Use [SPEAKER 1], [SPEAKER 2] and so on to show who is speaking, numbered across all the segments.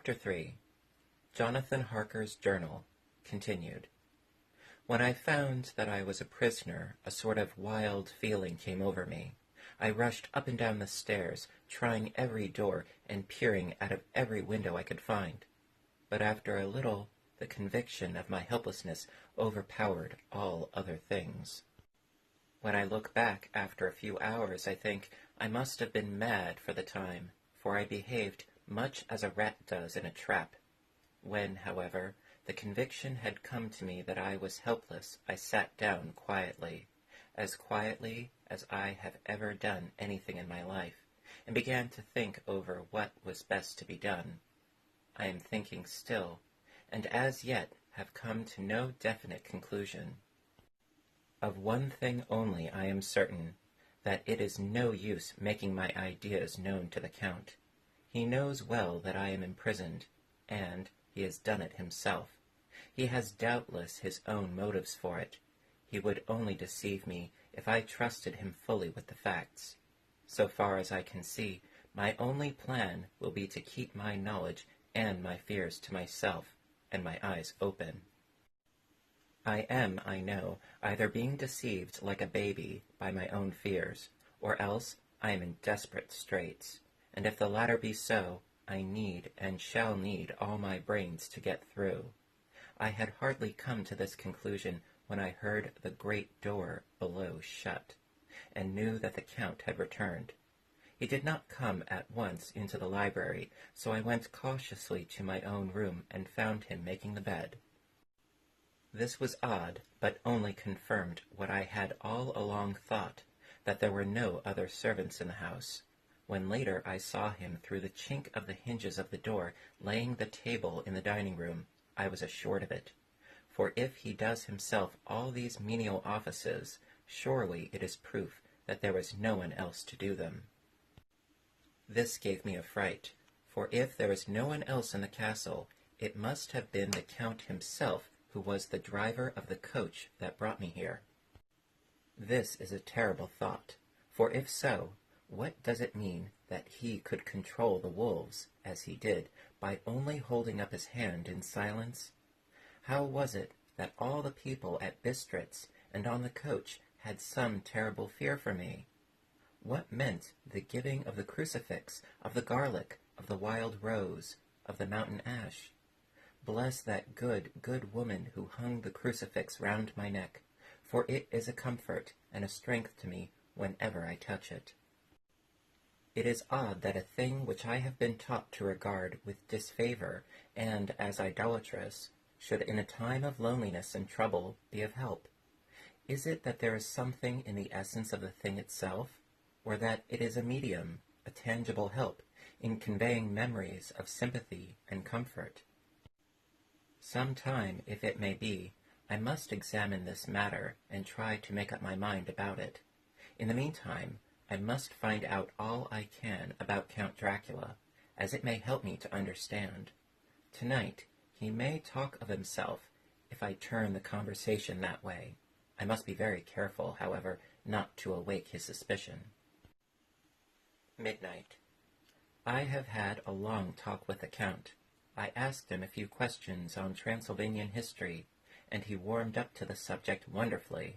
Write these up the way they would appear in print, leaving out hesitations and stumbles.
[SPEAKER 1] Chapter 3. Jonathan Harker's Journal. Continued. When I found that I was a prisoner, a sort of wild feeling came over me. I rushed up and down the stairs, trying every door and peering out of every window I could find. But after a little, the conviction of my helplessness overpowered all other things. When I look back after a few hours, I think I must have been mad for the time, for I behaved much as a rat does in a trap. When, however, the conviction had come to me that I was helpless, I sat down quietly as I have ever done anything in my life, and began to think over what was best to be done. I am thinking still, and as yet have come to no definite conclusion. Of one thing only I am certain, that it is no use making my ideas known to the Count. He knows well that I am imprisoned, and he has done it himself. He has doubtless his own motives for it. He would only deceive me if I trusted him fully with the facts. So far as I can see, my only plan will be to keep my knowledge and my fears to myself, and my eyes open. I am, I know, either being deceived like a baby by my own fears, or else I am in desperate straits, and if the latter be so, I need and shall need all my brains to get through. I had hardly come to this conclusion when I heard the great door below shut, and knew that the Count had returned. He did not come at once into the library, so I went cautiously to my own room and found him making the bed. This was odd, but only confirmed what I had all along thought, that there were no other servants in the house. When later I saw him through the chink of the hinges of the door laying the table in the dining room, I was assured of it. For if he does himself all these menial offices, surely it is proof that there was no one else to do them. This gave me a fright, for if there was no one else in the castle, it must have been the Count himself who was the driver of the coach that brought me here. This is a terrible thought, for if so, what does it mean that he could control the wolves, as he did, by only holding up his hand in silence? How was it that all the people at Bistritz and on the coach had some terrible fear for me? What meant the giving of the crucifix, of the garlic, of the wild rose, of the mountain ash? Bless that good, good woman who hung the crucifix round my neck, for it is a comfort and a strength to me whenever I touch it. It is odd that a thing which I have been taught to regard with disfavor and as idolatrous should in a time of loneliness and trouble be of help. Is it that there is something in the essence of the thing itself, or that it is a medium, a tangible help, in conveying memories of sympathy and comfort? Some time, if it may be, I must examine this matter and try to make up my mind about it. In the meantime, I must find out all I can about Count Dracula, as it may help me to understand. Tonight, he may talk of himself if I turn the conversation that way. I must be very careful, however, not to awake his suspicion. Midnight. I have had a long talk with the Count. I asked him a few questions on Transylvanian history, and he warmed up to the subject wonderfully.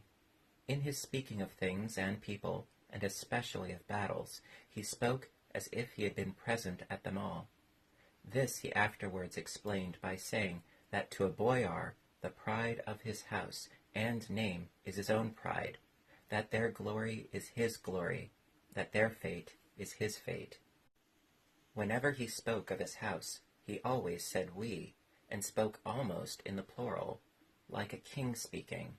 [SPEAKER 1] In his speaking of things and people, and especially of battles, he spoke as if he had been present at them all. This he afterwards explained by saying that to a boyar the pride of his house and name is his own pride, that their glory is his glory, that their fate is his fate. Whenever he spoke of his house, he always said we, and spoke almost in the plural, like a king speaking.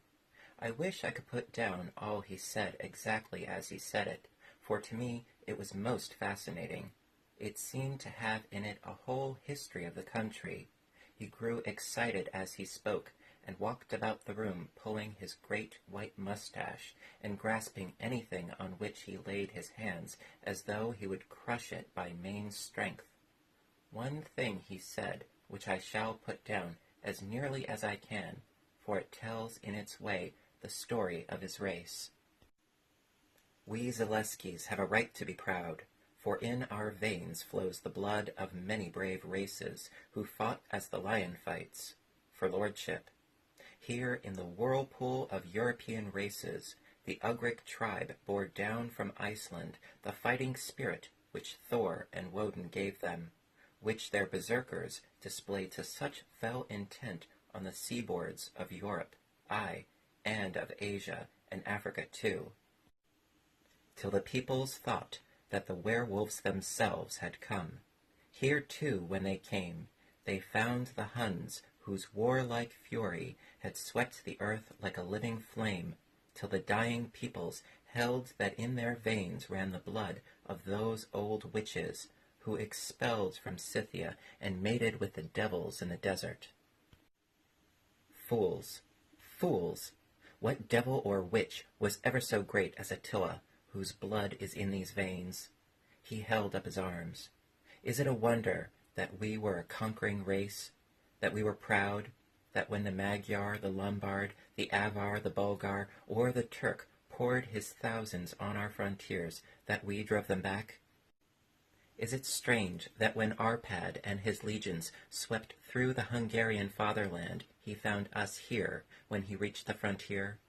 [SPEAKER 1] I wish I could put down all he said exactly as he said it, for to me it was most fascinating. It seemed to have in it a whole history of the country. He grew excited as he spoke, and walked about the room pulling his great white mustache, and grasping anything on which he laid his hands, as though he would crush it by main strength. One thing he said, which I shall put down as nearly as I can, for it tells in its way the story of his race. We Zaleskis have a right to be proud, For in our veins flows the blood of many brave races who fought as the lion fights, for lordship. Here in the whirlpool of European races, the Ugric tribe bore down from Iceland the fighting spirit which Thor and Woden gave them, which their berserkers displayed to such fell intent on the seaboards of Europe, aye, and of Asia and Africa too, till the peoples thought that the werewolves themselves had come. Here too, when they came, they found the Huns, whose warlike fury had swept the earth like a living flame, till the dying peoples held that in their veins ran the blood of those old witches, who expelled from Scythia and mated with the devils in the desert. Fools! Fools! What devil or witch was ever so great as Attila, whose blood is in these veins? He held up his arms. Is it a wonder that we were a conquering race, that we were proud, that when the Magyar, the Lombard, the Avar, the Bulgar, or the Turk poured his thousands on our frontiers, that we drove them back? Is it strange that when Arpad and his legions swept through the Hungarian fatherland, he found us here when he reached the frontier?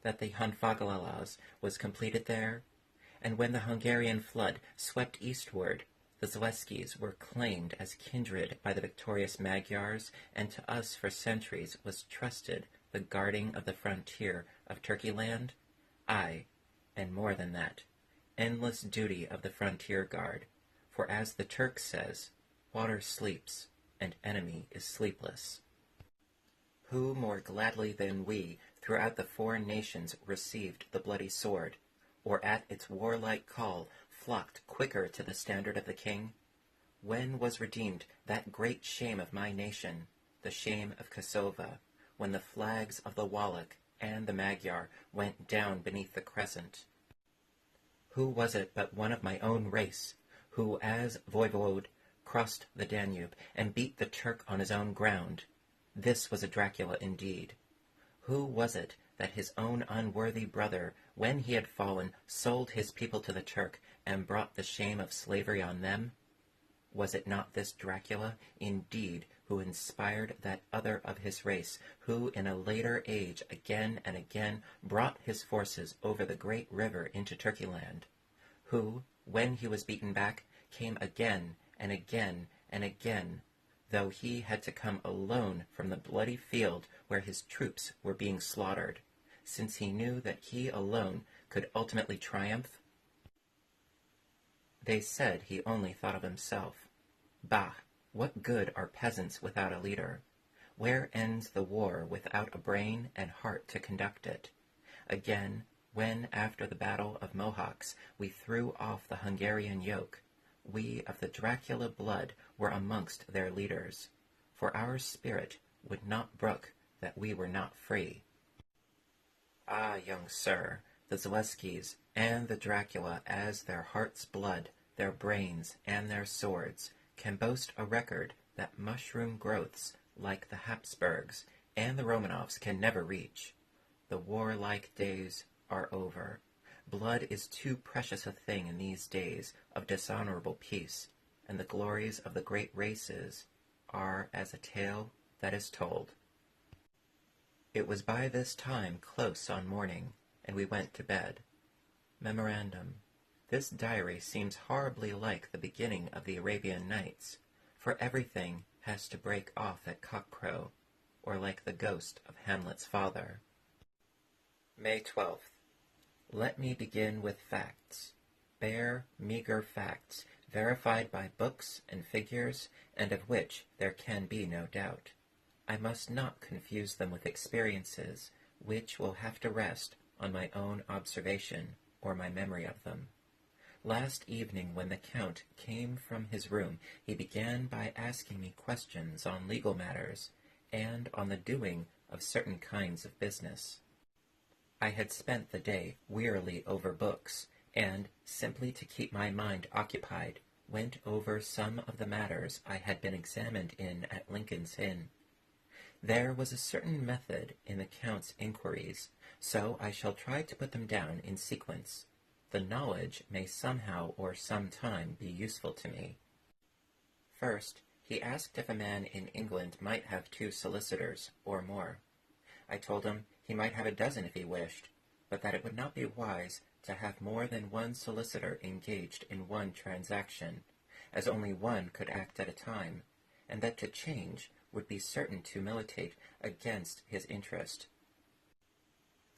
[SPEAKER 1] That the Honfoglalas was completed there? And when the Hungarian flood swept eastward, the Zaleskis were claimed as kindred by the victorious Magyars, and to us for centuries was trusted the guarding of the frontier of Turkeyland? Aye, and more than that, endless duty of the frontier guard, for as the Turk says, water sleeps, and enemy is sleepless. Who more gladly than we throughout the foreign nations received the bloody sword, or at its warlike call flocked quicker to the standard of the king? When was redeemed that great shame of my nation, the shame of Kosovo, when the flags of the Wallach and the Magyar went down beneath the crescent? Who was it but one of my own race, who as voivode crossed the Danube and beat the Turk on his own ground? This was a Dracula indeed. Who was it that his own unworthy brother, when he had fallen, sold his people to the Turk and brought the shame of slavery on them? Was it not this Dracula, indeed, who inspired that other of his race, who in a later age again and again brought his forces over the great river into Turkeyland, who, when he was beaten back, came again and again and again, though he had to come alone from the bloody field where his troops were being slaughtered, since he knew that he alone could ultimately triumph? They said he only thought of himself. Bah! What good are peasants without a leader? Where ends the war without a brain and heart to conduct it? Again, when after the battle of Mohacs we threw off the Hungarian yoke, we of the Dracula blood were amongst their leaders, for our spirit would not brook that we were not free. Ah, young sir, the Zaleskis and the Dracula, as their heart's blood, their brains, and their swords, can boast a record that mushroom growths like the Habsburgs and the Romanovs can never reach. The warlike days are over. Blood is too precious a thing in these days of dishonorable peace, and the glories of the great races are as a tale that is told. It was by this time close on morning, and we went to bed. Memorandum. This diary seems horribly like the beginning of the Arabian Nights, for everything has to break off at cockcrow, or like the ghost of Hamlet's father. May 12th. Let me begin with facts, bare, meager facts, verified by books and figures, and of which there can be no doubt. I must not confuse them with experiences, which will have to rest on my own observation or my memory of them. Last evening, when the Count came from his room, he began by asking me questions on legal matters, and on the doing of certain kinds of business. I had spent the day wearily over books, and, simply to keep my mind occupied, went over some of the matters I had been examined in at Lincoln's Inn. There was a certain method in the Count's inquiries, so I shall try to put them down in sequence. the knowledge may somehow or sometime be useful to me. First, he asked if a man in England might have 2 solicitors, or more. I told him he might have a dozen if he wished, but that it would not be wise to have more than 1 solicitor engaged in one transaction, as only one could act at a time, and that to change would be certain to militate against his interest.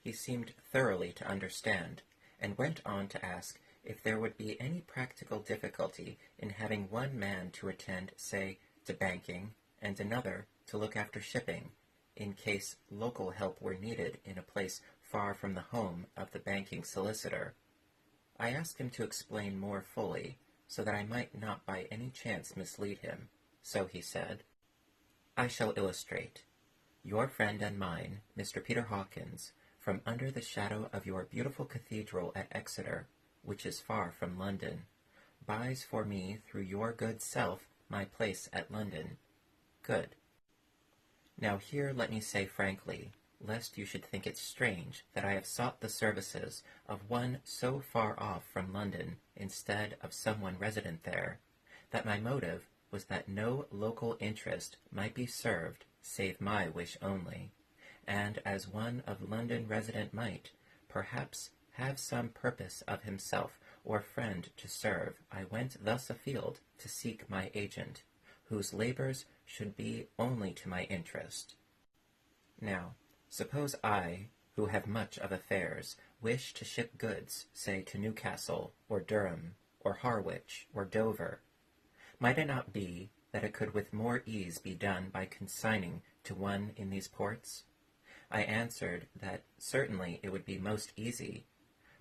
[SPEAKER 1] He seemed thoroughly to understand, and went on to ask if there would be any practical difficulty in having one man to attend, say, to banking, and another to look after shipping, in case local help were needed in a place far from the home of the banking solicitor. I asked him to explain more fully, so that I might not by any chance mislead him. So he said, "I shall illustrate. Your friend and mine, Mr. Peter Hawkins, from under the shadow of your beautiful cathedral at Exeter, which is far from London, buys for me through your good self my place at London. Good. Now here let me say frankly, lest you should think it strange that I have sought the services of one so far off from London instead of someone resident there, that my motive was that no local interest might be served save my wish only, and as one of London resident might, perhaps, have some purpose of himself or friend to serve, I went thus afield to seek my agent, whose labours should be only to my interest. Now, suppose I, who have much of affairs, wish to ship goods, say to Newcastle, or Durham, or Harwich, or Dover. Might it not be that it could with more ease be done by consigning to one in these ports? I answered that certainly it would be most easy,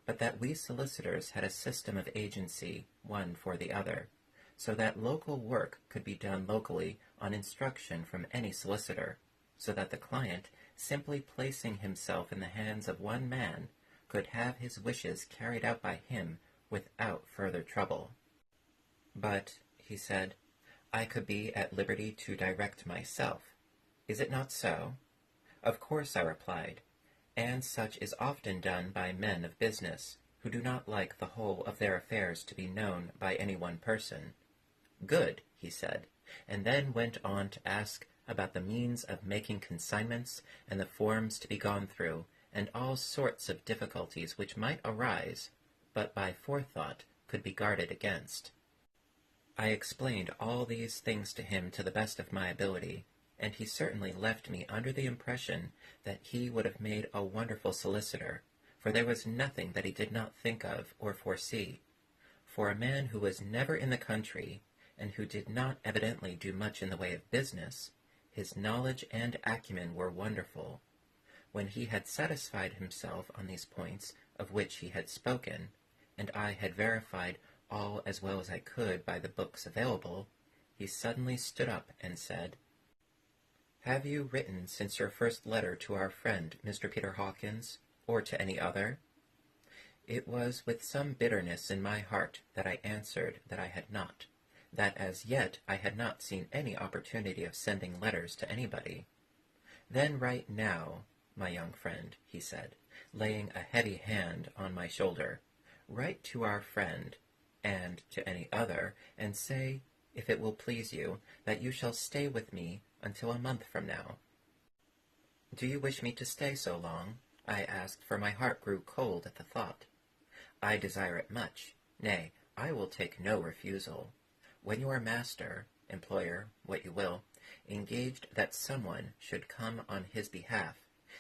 [SPEAKER 1] but that we solicitors had a system of agency, one for the other, so that local work could be done locally on instruction from any solicitor, so that the client, simply placing himself in the hands of one man, could have his wishes carried out by him without further trouble. But, he said, I could be at liberty to direct myself. Is it not so? Of course, I replied, and such is often done by men of business, who do not like the whole of their affairs to be known by any one person. Good, he said, and then went on to ask about the means of making consignments and the forms to be gone through, and all sorts of difficulties which might arise, but by forethought could be guarded against. I explained all these things to him to the best of my ability, and he certainly left me under the impression that he would have made a wonderful solicitor, for there was nothing that he did not think of or foresee. For a man who was never in the country, and who did not evidently do much in the way of business, his knowledge and acumen were wonderful. When he had satisfied himself on these points of which he had spoken, and I had verified all as well as I could by the books available, he suddenly stood up and said, "Have you written since your first letter to our friend Mr. Peter Hawkins, or to any other?" It was with some bitterness in my heart that I answered that I had not, that as yet I had not seen any opportunity of sending letters to anybody. "Then write now, my young friend," he said, laying a heavy hand on my shoulder. "Write to our friend, and to any other, and say, if it will please you, that you shall stay with me until a month from now." "Do you wish me to stay so long?" I asked, for my heart grew cold at the thought. "I desire it much. Nay, I will take no refusal. When your master, employer, what you will, engaged that someone should come on his behalf,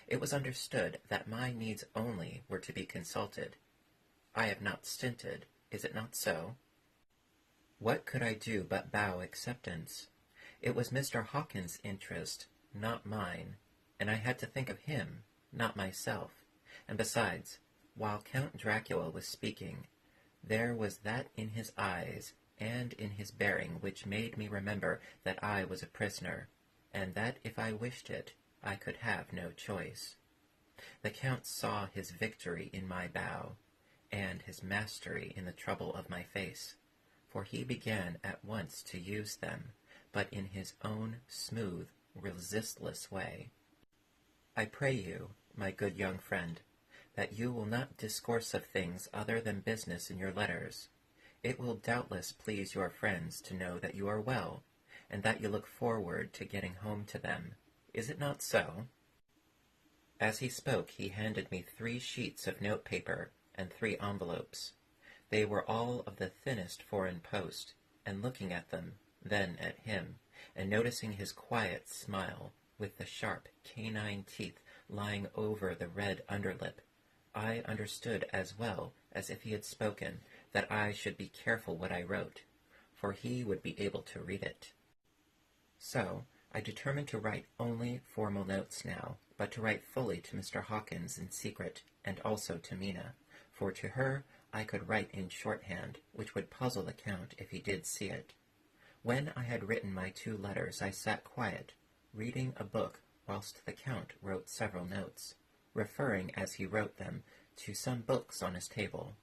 [SPEAKER 1] it was understood that my needs only were to be consulted. I have not stinted, is it not so?" What could I do but bow acceptance? It was Mr. Hawkins' interest, not mine, and I had to think of him, not myself. And besides, while Count Dracula was speaking, there was that in his eyes and in his bearing which made me remember that I was a prisoner, and that if I wished it, I could have no choice. The Count saw his victory in my bow, and his mastery in the trouble of my face, for he began at once to use them, but in his own smooth, resistless way. "I pray you, my good young friend, that you will not discourse of things other than business in your letters. It will doubtless please your friends to know that you are well, and that you look forward to getting home to them. Is it not so?" As he spoke, he handed me 3 sheets of notepaper and 3 envelopes. They were all of the thinnest foreign post, and looking at them, then at him, and noticing his quiet smile, with the sharp canine teeth lying over the red underlip, I understood as well as if he had spoken that I should be careful what I wrote, for he would be able to read it. So I determined to write only formal notes now, but to write fully to Mr. Hawkins in secret, and also to Mina, for to her I could write in shorthand, which would puzzle the Count if he did see it. When I had written my 2 letters, I sat quiet, reading a book whilst the Count wrote several notes, referring as he wrote them to some books on his table.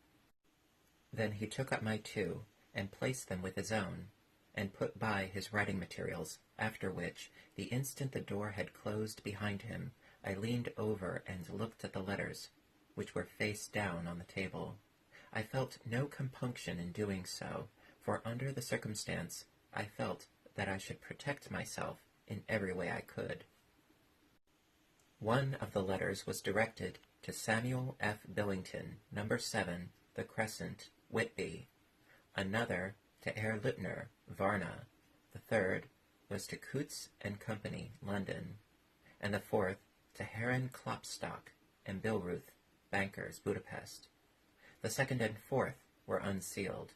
[SPEAKER 1] Then he took up my 2 and placed them with his own, and put by his writing materials, after which, the instant the door had closed behind him, I leaned over and looked at the letters, which were face down on the table. I felt no compunction in doing so, for under the circumstance I felt that I should protect myself in every way I could. One of the letters was directed to Samuel F. Billington, No. 7, The Crescent, Whitby. Another to Herr Lippner, Varna. The third was to Coutts and Company, London. And the fourth to Herren Klopstock and Billruth, bankers, Budapest. The second and fourth were unsealed.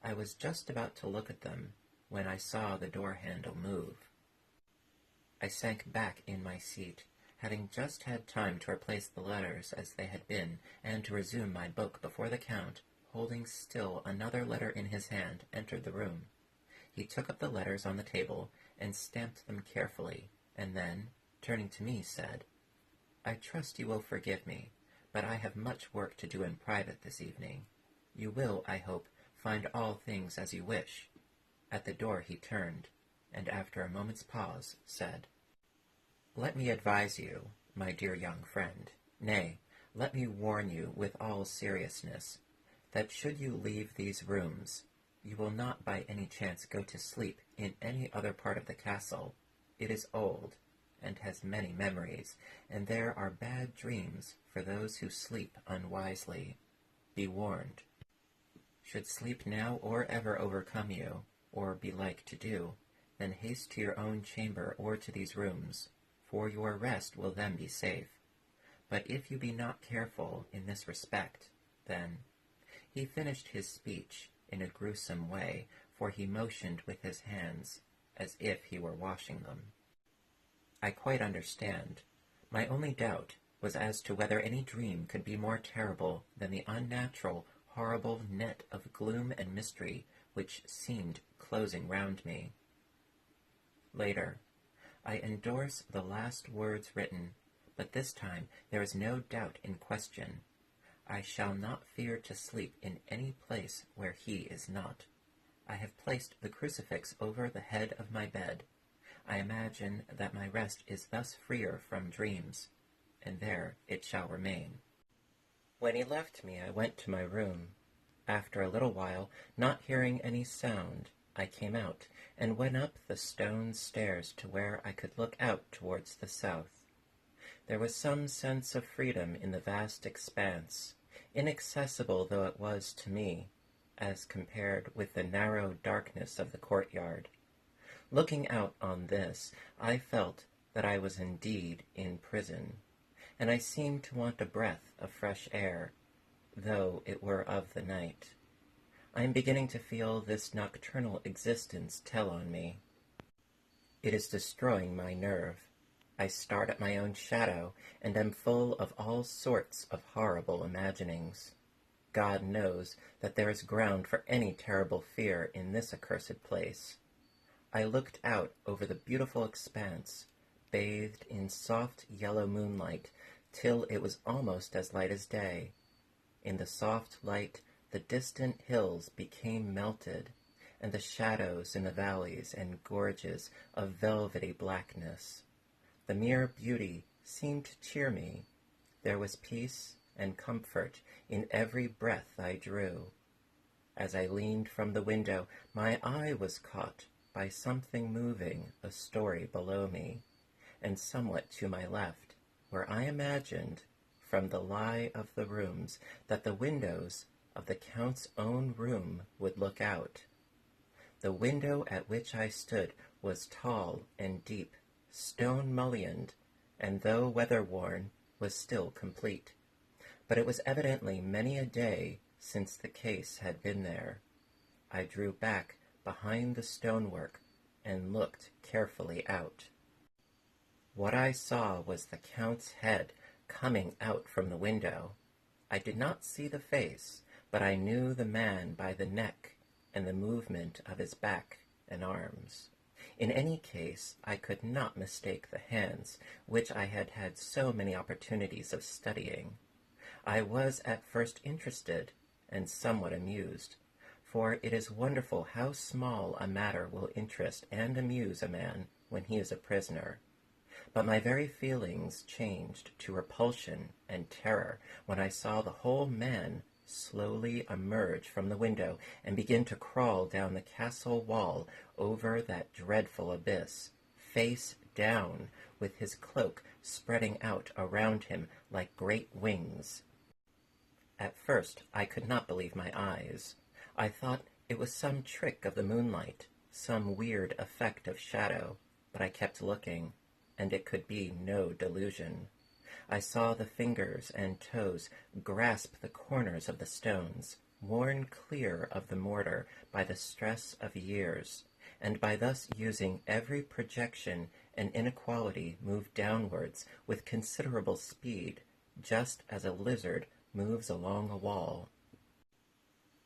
[SPEAKER 1] I was just about to look at them when I saw the door handle move. I sank back in my seat, having just had time to replace the letters as they had been, and to resume my book before the Count, holding still another letter in his hand, entered the room. He took up the letters on the table and stamped them carefully, and then, turning to me, said, "I trust you will forgive me, but I have much work to do in private this evening. You will, I hope, find all things as you wish." At the door he turned, and after a moment's pause, said, "Let me advise you, my dear young friend, nay, let me warn you with all seriousness, that should you leave these rooms, you will not by any chance go to sleep in any other part of the castle. It is old, and has many memories, and there are bad dreams for those who sleep unwisely. Be warned. Should sleep now or ever overcome you, or be like to do, then haste to your own chamber or to these rooms, for your rest will then be safe. But if you be not careful in this respect, then—" He finished his speech in a gruesome way, for he motioned with his hands, as if he were washing them. I quite understand. My only doubt was as to whether any dream could be more terrible than the unnatural, horrible net of gloom and mystery which seemed closing round me. Later, I endorse the last words written, but this time there is no doubt in question. I shall not fear to sleep in any place where he is not. I have placed the crucifix over the head of my bed. I imagine that my rest is thus freer from dreams, and there it shall remain. When he left me, I went to my room. After a little while, not hearing any sound, I came out, and went up the stone stairs to where I could look out towards the south. There was some sense of freedom in the vast expanse, inaccessible though it was to me, as compared with the narrow darkness of the courtyard. Looking out on this, I felt that I was indeed in prison, and I seemed to want a breath of fresh air, though it were of the night. I am beginning to feel this nocturnal existence tell on me. It is destroying my nerve. I start at my own shadow, and am full of all sorts of horrible imaginings. God knows that there is ground for any terrible fear in this accursed place. I looked out over the beautiful expanse, bathed in soft yellow moonlight, till it was almost as light as day. In the soft light, the distant hills became melted, and the shadows in the valleys and gorges of velvety blackness. The mere beauty seemed to cheer me. There was peace and comfort in every breath I drew. As I leaned from the window, my eye was caught by something moving a story below me, and somewhat to my left, where I imagined, from the lie of the rooms, that the windows of the Count's own room would look out. The window at which I stood was tall and deep, stone-mullioned, and though weather-worn, was still complete. But it was evidently many a day since the case had been there. I drew back behind the stonework and looked carefully out. What I saw was the Count's head coming out from the window. I did not see the face, but I knew the man by the neck and the movement of his back and arms. In any case, I could not mistake the hands, which I had had so many opportunities of studying. I was at first interested and somewhat amused, for it is wonderful how small a matter will interest and amuse a man when he is a prisoner. But my very feelings changed to repulsion and terror when I saw the whole man slowly emerge from the window and begin to crawl down the castle wall over that dreadful abyss, face down, with his cloak spreading out around him like great wings. At first I could not believe my eyes. I thought it was some trick of the moonlight, some weird effect of shadow, but I kept looking, and it could be no delusion. I saw the fingers and toes grasp the corners of the stones, worn clear of the mortar by the stress of years, and by thus using every projection and inequality move downwards with considerable speed, just as a lizard moves along a wall.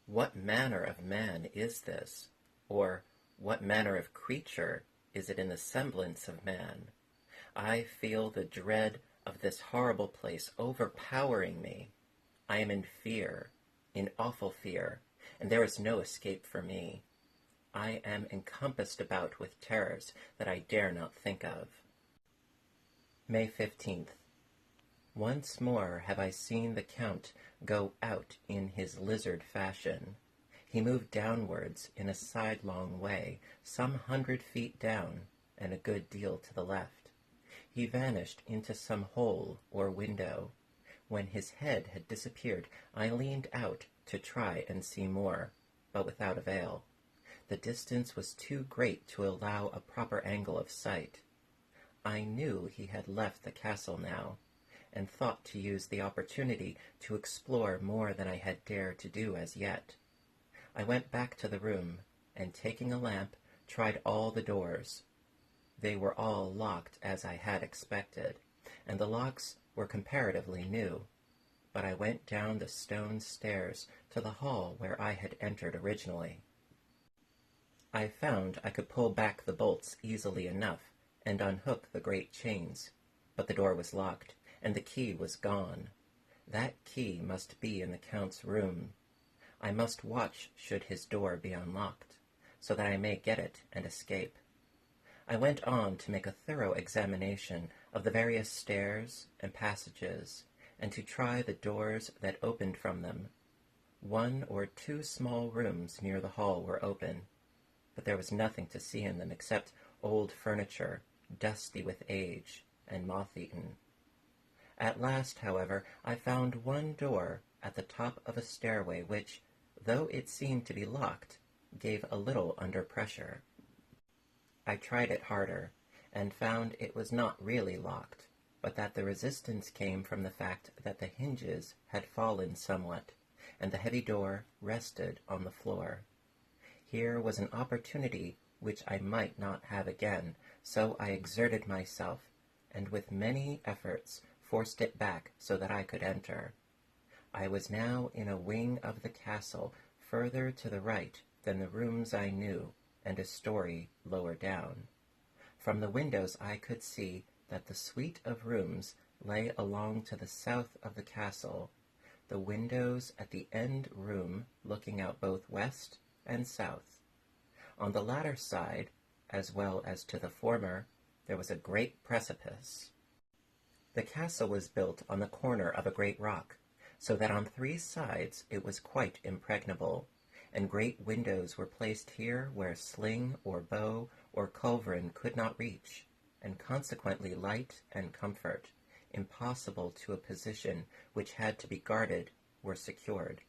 [SPEAKER 1] What manner of man is this? Or what manner of creature is it in the semblance of man? I feel the dread of this horrible place overpowering me. I am in fear, in awful fear, and there is no escape for me. I am encompassed about with terrors that I dare not think of. May 15th. Once more have I seen the Count go out in his lizard fashion. He moved downwards in a sidelong way, some 100 feet down, and a good deal to the left. He vanished into some hole or window. When his head had disappeared, I leaned out to try and see more, but without avail. The distance was too great to allow a proper angle of sight. I knew he had left the castle now, and thought to use the opportunity to explore more than I had dared to do as yet. I went back to the room, and taking a lamp, tried all the doors. They were all locked as I had expected, and the locks were comparatively new, but I went down the stone stairs to the hall where I had entered originally. I found I could pull back the bolts easily enough and unhook the great chains, but the door was locked, and the key was gone. That key must be in the Count's room. I must watch should his door be unlocked, so that I may get it and escape. I went on to make a thorough examination of the various stairs and passages, and to try the doors that opened from them. 1 or 2 small rooms near the hall were open, but there was nothing to see in them except old furniture, dusty with age and moth-eaten. At last, however, I found one door at the top of a stairway which, though it seemed to be locked, gave a little under pressure. I tried it harder, and found it was not really locked, but that the resistance came from the fact that the hinges had fallen somewhat, and the heavy door rested on the floor. Here was an opportunity which I might not have again, so I exerted myself, and with many efforts forced it back so that I could enter. I was now in a wing of the castle further to the right than the rooms I knew, and a story lower down. From the windows I could see that the suite of rooms lay along to the south of the castle, the windows at the end room looking out both west and south. On the latter side, as well as to the former, there was a great precipice. The castle was built on the corner of a great rock, so that on 3 sides it was quite impregnable, and great windows were placed here where sling or bow or culverin could not reach, and consequently light and comfort, impossible to a position which had to be guarded, were secured.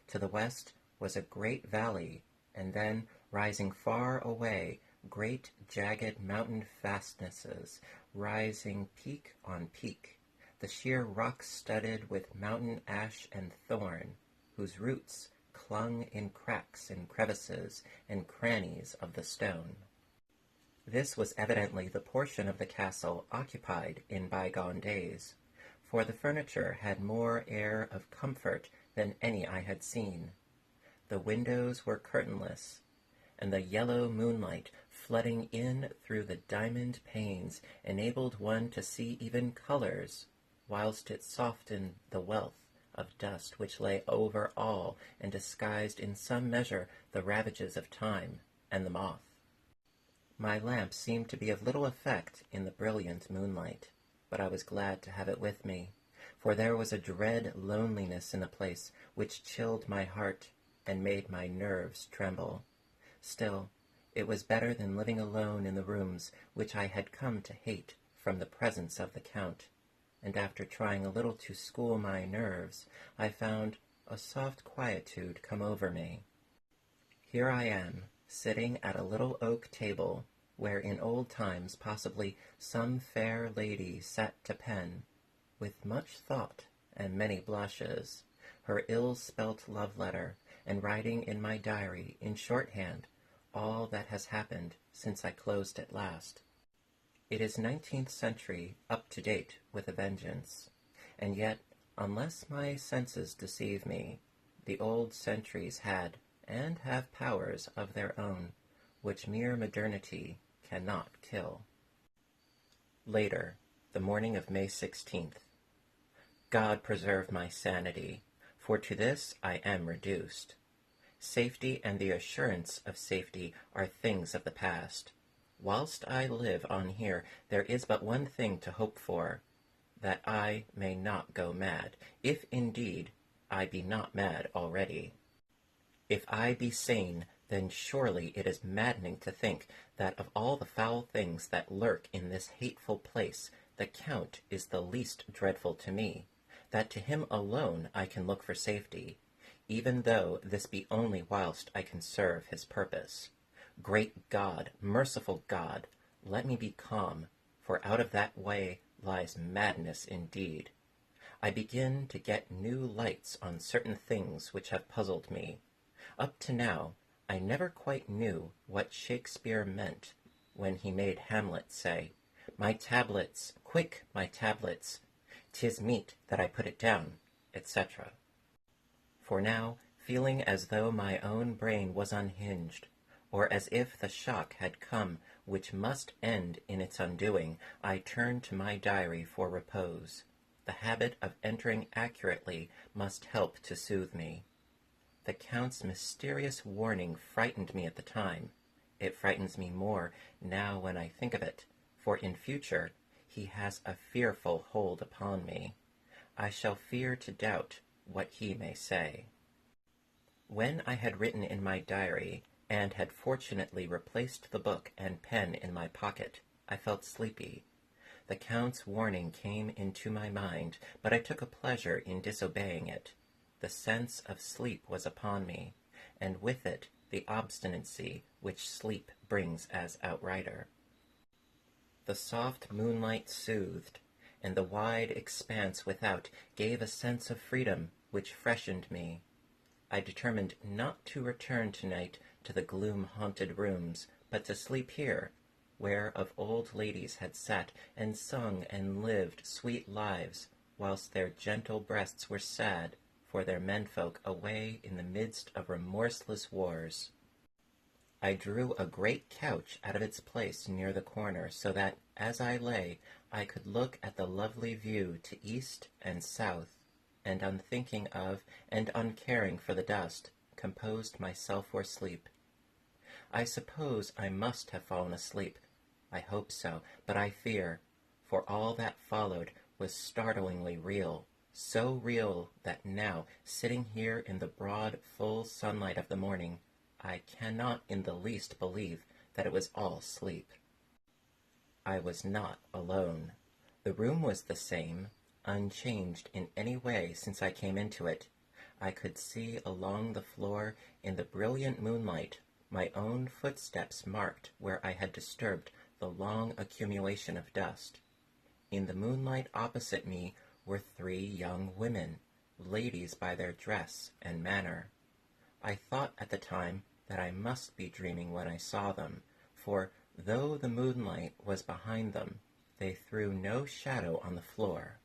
[SPEAKER 1] To the west was a great valley, and then, rising far away, great jagged mountain fastnesses, rising peak on peak, the sheer rocks studded with mountain ash and thorn, whose roots clung in cracks and crevices and crannies of the stone. This was evidently the portion of the castle occupied in bygone days, for the furniture had more air of comfort than any I had seen. The windows were curtainless, and the yellow moonlight flooding in through the diamond panes enabled one to see even colors, whilst it softened the wealth of dust which lay over all and disguised in some measure the ravages of time and the moth. My lamp seemed to be of little effect in the brilliant moonlight, but I was glad to have it with me, for there was a dread loneliness in the place which chilled my heart and made my nerves tremble. Still, it was better than living alone in the rooms which I had come to hate from the presence of the Count, and after trying a little to school my nerves, I found a soft quietude come over me. Here I am, sitting at a little oak table, where in old times possibly some fair lady sat to pen, with much thought and many blushes, her ill-spelt love-letter, and writing in my diary in shorthand all that has happened since I closed it last. It is 19th century, up to date with a vengeance, and yet, unless my senses deceive me, the old centuries had and have powers of their own, which mere modernity cannot kill. Later, the morning of May 16th. God preserve my sanity, for to this I am reduced. Safety and the assurance of safety are things of the past. Whilst I live on here, there is but one thing to hope for, that I may not go mad, if indeed I be not mad already. If I be sane, then surely it is maddening to think that of all the foul things that lurk in this hateful place, the Count is the least dreadful to me, that to him alone I can look for safety, even though this be only whilst I can serve his purpose. Great God, merciful God, let me be calm, for out of that way lies madness indeed. I begin to get new lights on certain things which have puzzled me. Up to now, I never quite knew what Shakespeare meant when he made Hamlet say, "My tablets, quick, my tablets, 'tis meet that I put it down," etc. For now, feeling as though my own brain was unhinged, or as if the shock had come which must end in its undoing, I turned to my diary for repose. The habit of entering accurately must help to soothe me. The Count's mysterious warning frightened me at the time. It frightens me more now when I think of it, for in future he has a fearful hold upon me. I shall fear to doubt what he may say. When I had written in my diary, and had fortunately replaced the book and pen in my pocket, I felt sleepy. The Count's warning came into my mind, but I took a pleasure in disobeying it. The sense of sleep was upon me, and with it the obstinacy which sleep brings as outrider. The soft moonlight soothed, and the wide expanse without gave a sense of freedom which freshened me. I determined not to return tonight to the gloom-haunted rooms, but to sleep here, where of old ladies had sat and sung and lived sweet lives, whilst their gentle breasts were sad for their menfolk away in the midst of remorseless wars. I drew a great couch out of its place near the corner, so that, as I lay, I could look at the lovely view to east and south, and unthinking of and uncaring for the dust, composed myself for sleep. I suppose I must have fallen asleep. I hope so, but I fear, for all that followed was startlingly real, so real that now, sitting here in the broad, full sunlight of the morning, I cannot in the least believe that it was all sleep. I was not alone. The room was the same, unchanged in any way since I came into it. I could see along the floor in the brilliant moonlight my own footsteps marked where I had disturbed the long accumulation of dust. In the moonlight opposite me were 3 young women, ladies by their dress and manner. I thought at the time that I must be dreaming when I saw them, for though the moonlight was behind them, they threw no shadow on the floor.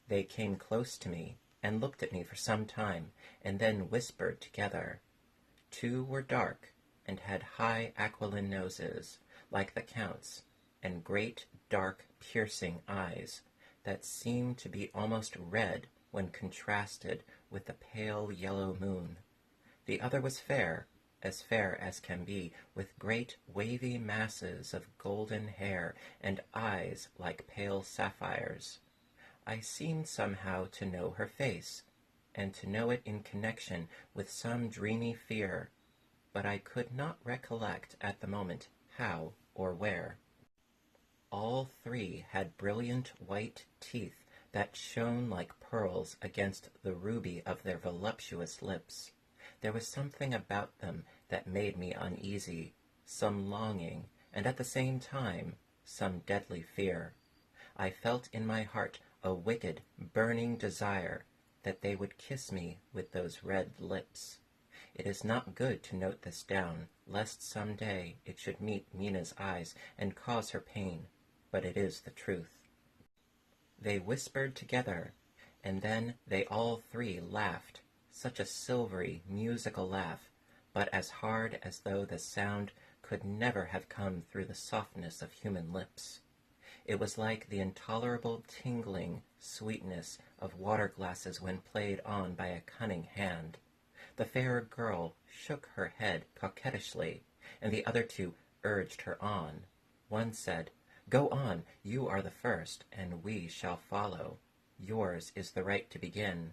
[SPEAKER 1] They came close to me and looked at me for some time, and then whispered together. 2 were dark, and had high aquiline noses, like the Count's, and great, dark, piercing eyes, that seemed to be almost red when contrasted with the pale yellow moon. The other was fair as can be, with great wavy masses of golden hair and eyes like pale sapphires. I seemed somehow to know her face, and to know it in connection with some dreamy fear, but I could not recollect at the moment how or where. All 3 had brilliant white teeth that shone like pearls against the ruby of their voluptuous lips. There was something about them that made me uneasy, some longing, and at the same time some deadly fear. I felt in my heart a wicked, burning desire that they would kiss me with those red lips. It is not good to note this down, lest some day it should meet Mina's eyes and cause her pain, but it is the truth. They whispered together, and then they all 3 laughed, such a silvery, musical laugh, but as hard as though the sound could never have come through the softness of human lips. It was like the intolerable tingling sweetness of water glasses when played on by a cunning hand. The fair girl shook her head coquettishly, and the other 2 urged her on. One said, "Go on, you are the first, and we shall follow. Yours is the right to begin."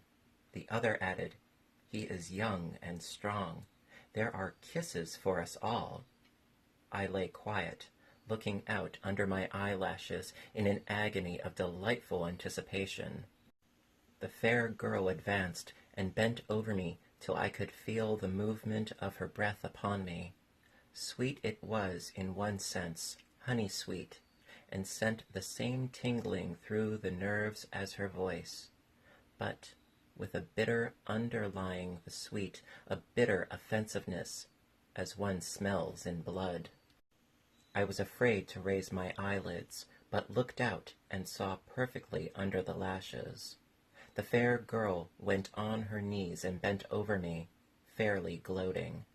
[SPEAKER 1] The other added, "He is young and strong. There are kisses for us all." I lay quiet, looking out under my eyelashes in an agony of delightful anticipation. The fair girl advanced and bent over me till I could feel the movement of her breath upon me. Sweet it was in one sense, honey-sweet, and sent the same tingling through the nerves as her voice, but with a bitter underlying the sweet, a bitter offensiveness, as one smells in blood. I was afraid to raise my eyelids, but looked out and saw perfectly under the lashes. The fair girl went on her knees and bent over me, fairly gloating.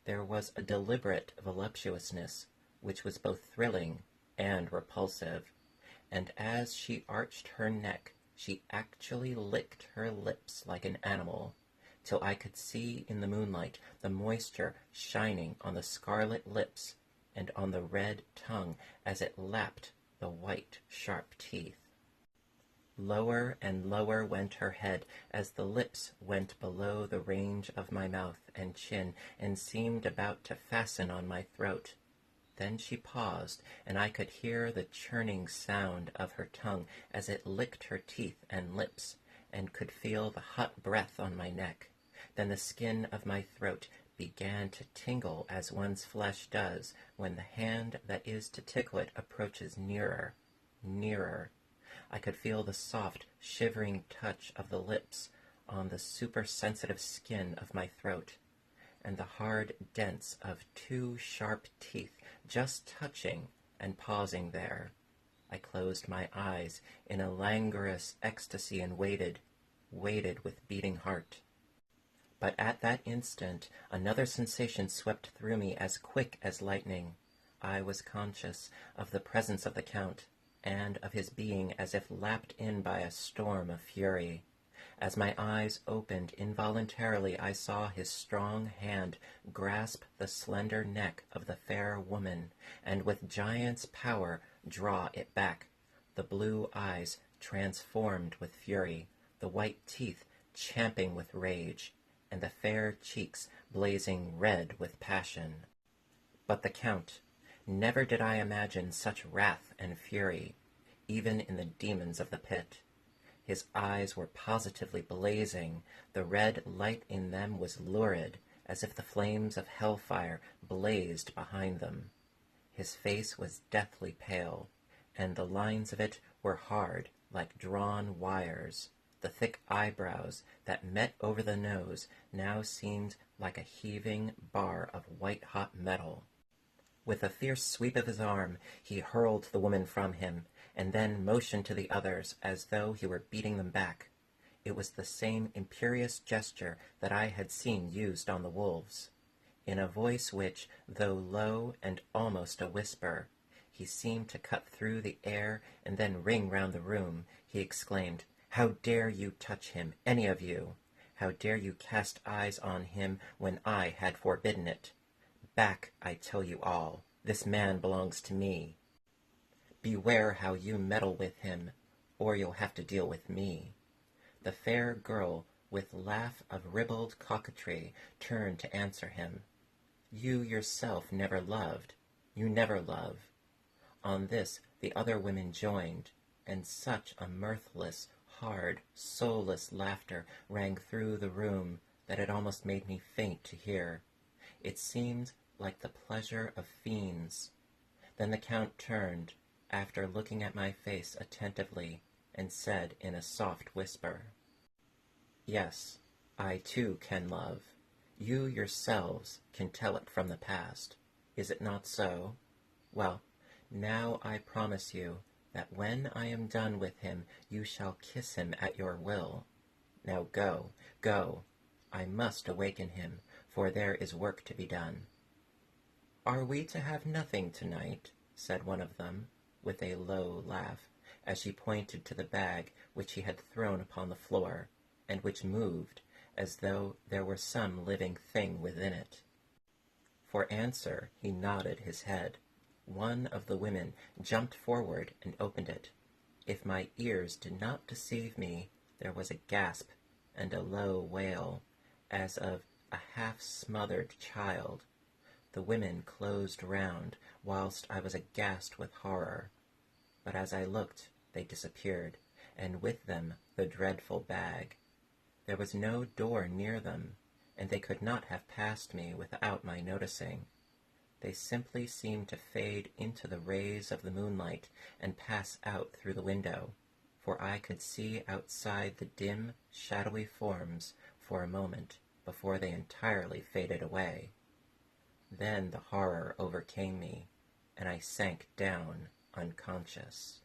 [SPEAKER 1] There was a deliberate voluptuousness which was both thrilling and repulsive, and as she arched her neck, she actually licked her lips like an animal, till I could see in the moonlight the moisture shining on the scarlet lips and on the red tongue as it lapped the white, sharp teeth. Lower and lower went her head as the lips went below the range of my mouth and chin and seemed about to fasten on my throat. Then she paused, and I could hear the churning sound of her tongue as it licked her teeth and lips, and could feel the hot breath on my neck. Then the skin of my throat began to tingle as one's flesh does when the hand that is to tickle it approaches nearer, nearer. I could feel the soft, shivering touch of the lips on the supersensitive skin of my throat, and the hard dents of 2 sharp teeth just touching and pausing there. I closed my eyes in a languorous ecstasy and waited with beating heart. But at that instant another sensation swept through me as quick as lightning. I was conscious of the presence of the Count, and of his being as if lapped in by a storm of fury. As my eyes opened involuntarily, I saw his strong hand grasp the slender neck of the fair woman, and with giant's power draw it back. The blue eyes, transformed with fury, the white teeth champing with rage, and the fair cheeks blazing red with passion. But the Count, never did I imagine such wrath and fury, even in the demons of the pit. His eyes were positively blazing, the red light in them was lurid, as if the flames of hellfire blazed behind them. His face was deathly pale, and the lines of it were hard, like drawn wires. The thick eyebrows that met over the nose now seemed like a heaving bar of white-hot metal. With a fierce sweep of his arm, he hurled the woman from him, and then motioned to the others as though he were beating them back. It was the same imperious gesture that I had seen used on the wolves. In a voice which, though low and almost a whisper, he seemed to cut through the air and then ring round the room, he exclaimed, "How dare you touch him, any of you? How dare you cast eyes on him when I had forbidden it? Back, I tell you all. This man belongs to me. Beware how you meddle with him, or you'll have to deal with me." The fair girl, with laugh of ribald coquetry, turned to answer him. "You yourself never loved. You never love." On this the other women joined, and such a mirthless, hard, soulless laughter rang through the room that it almost made me faint to hear. It seemed like the pleasure of fiends. Then the Count turned, after looking at my face attentively, and said in a soft whisper, "Yes, I too can love. You yourselves can tell it from the past. Is it not so? Well, now I promise you that when I am done with him you shall kiss him at your will. Now go, go. I must awaken him, for there is work to be done." "Are we to have nothing tonight?" said one of them, with a low laugh, as she pointed to the bag which he had thrown upon the floor, and which moved as though there were some living thing within it. For answer he nodded his head. One of the women jumped forward and opened it. If my ears did not deceive me, there was a gasp and a low wail, as of a half-smothered child. The women closed round, whilst I was aghast with horror. But as I looked, they disappeared, and with them the dreadful bag. There was no door near them, and they could not have passed me without my noticing. They simply seemed to fade into the rays of the moonlight and pass out through the window, for I could see outside the dim, shadowy forms for a moment before they entirely faded away. Then the horror overcame me, and I sank down unconscious.